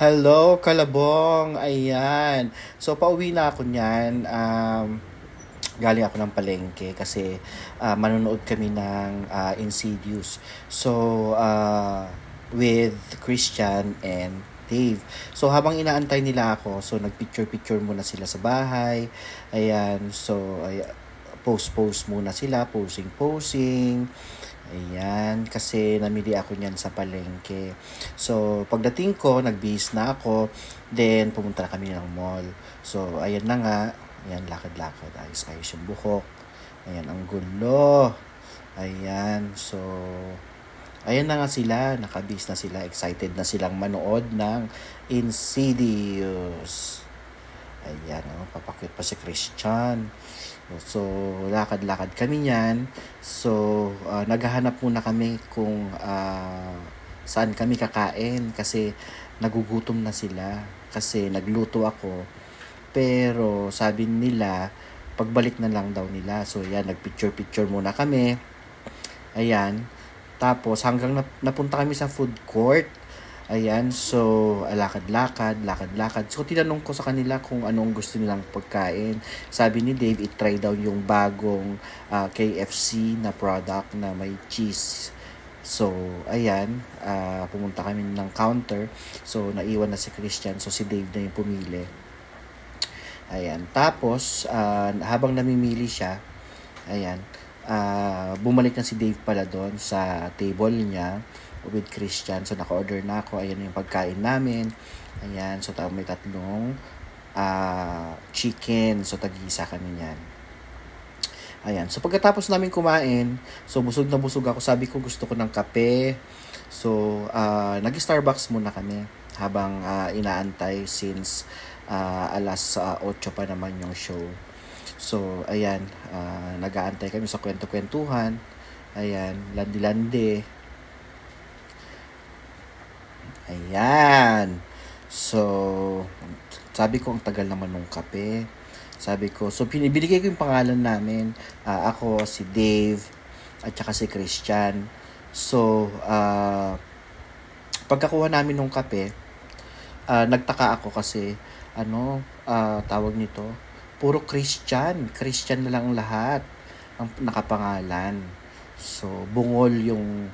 Hello, Kalabong! Ayan. So, pauwi na ako niyan. Galing ako ng palengke kasi manonood kami ng Insidious. So, with Christian and Dave. So, habang inaantay nila ako, so nagpicture-picture muna sila sa bahay. Ayan. So, post-post muna sila. Posing-posing. Ayan, kasi namili ako niyan sa palengke. So, pagdating ko, nagbihis na ako. Then, pumunta na kami ng mall. So, ayan na nga. Ayan, lakad-lakad. Ayos-ayos yung buhok. Ayan, ang gulo. Ayan, so, ayan na nga sila. Nakabihis na sila. Excited na silang manood ng Insidious. Ayan, papakyut pa si Christian. So, lakad-lakad kami niyan. So, naghahanap muna kami kung saan kami kakain kasi nagugutom na sila. Kasi nagluto ako. Pero sabi nila, pagbalik na lang daw nila. So, yan, nagpicture-picture muna kami. Ayan. Tapos, hanggang napunta kami sa food court. Ayan, so lakad-lakad. So tinanong ko sa kanila kung anong gusto nilang pagkain. Sabi ni Dave, i-try daw yung bagong KFC na product na may cheese. So, ayan, pumunta kami ng counter. So, naiwan na si Christian. So, si Dave na yung pumili. Ayan, tapos, habang namimili siya, ayan, bumalik na si Dave pala doon sa table niya with Christian. So, naka-order na ako. Ayan yung pagkain namin. Ayan. So, may tatlong chicken. So, tag-isa kami yan. Ayan. So, pagkatapos namin kumain, so, busog na busog ako. Sabi ko, gusto ko ng kape. So, nag-Starbucks muna kami habang inaantay since alas 8 pa naman yung show. So, ayan. Nag-aantay kami sa kwento-kwentuhan. Ayan. Landi-landi. Ayan. So, sabi ko, ang tagal naman ng kape. Sabi ko, so binigay ko yung pangalan namin. Ako, si Dave, at saka si Christian. So, pagkakuha namin ng kape, nagtaka ako kasi, tawag nito, puro Christian. Christian na lang lahat ang nakapangalan. So, bungol yung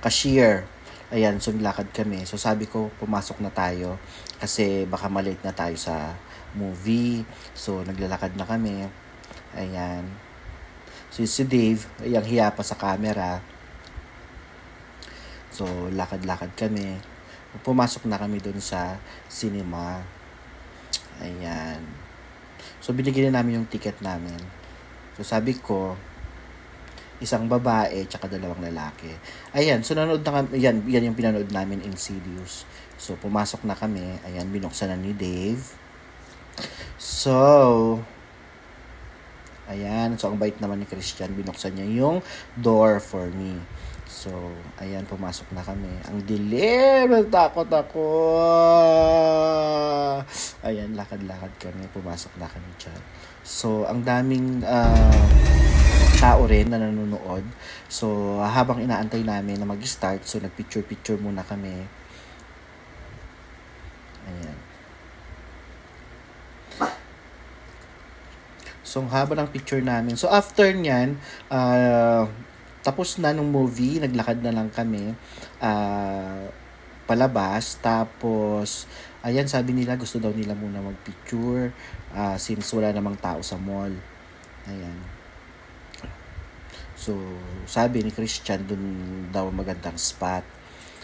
cashier. Ayan, so nilakad kami. So sabi ko, pumasok na tayo kasi baka malate na tayo sa movie. So naglalakad na kami. Ayan. So si Dave, ayang hiya pa sa camera. So lakad-lakad kami. Pumasok na kami dun sa cinema. Ayan. So binigyan namin yung ticket namin. So sabi ko, isang babae tsaka dalawang lalaki. Ayan, so nanood na kami, yan yung pinanood namin, Insidious. So pumasok na kami, ayan, binuksan na ni Dave. So, ayan, so ang bait naman ni Christian, binuksan niya yung door for me. So, ayan, pumasok na kami. Ang dilim, takot ako. Ayan, lakad-lakad kami, pumasok na kami dyan. So, ang daming tao rin na nanonood. So, habang inaantay namin na mag-start, so nagpicture-picture muna kami. Ayan. So, ang haba ng picture namin. So, after nyan, tapos na nung movie, naglakad na lang kami palabas. Tapos, ayan, sabi nila, gusto daw nila muna mag-picture since wala namang tao sa mall. Ayan. So, sabi ni Christian, dun daw magandang spot.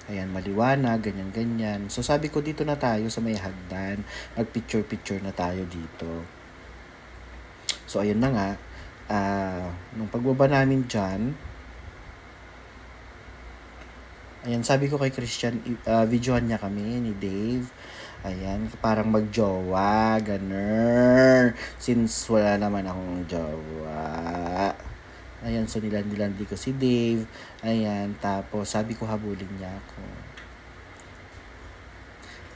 Ayan, maliwanag, ganyan-ganyan. So, sabi ko, dito na tayo sa may hagdan. Mag-picture-picture na tayo dito. So, ayun na nga. Nung pagbaba namin dyan, ayan, sabi ko kay Christian, videohan niya kami ni Dave. Ayan, parang magjowa, ganun. Since wala naman akong jowa. Ayan, so nilandi ko si Dave. Ayan, tapos sabi ko habulin niya ako.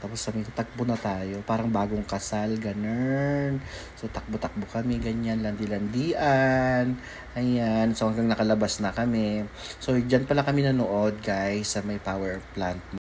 Tapos sabi ko, takbo na tayo. Parang bagong kasal, ganun. So, takbo-takbo kami, ganyan, landi-landian. Ayan, so hanggang nakalabas na kami. So, dyan pala kami nanood, guys, sa may power plant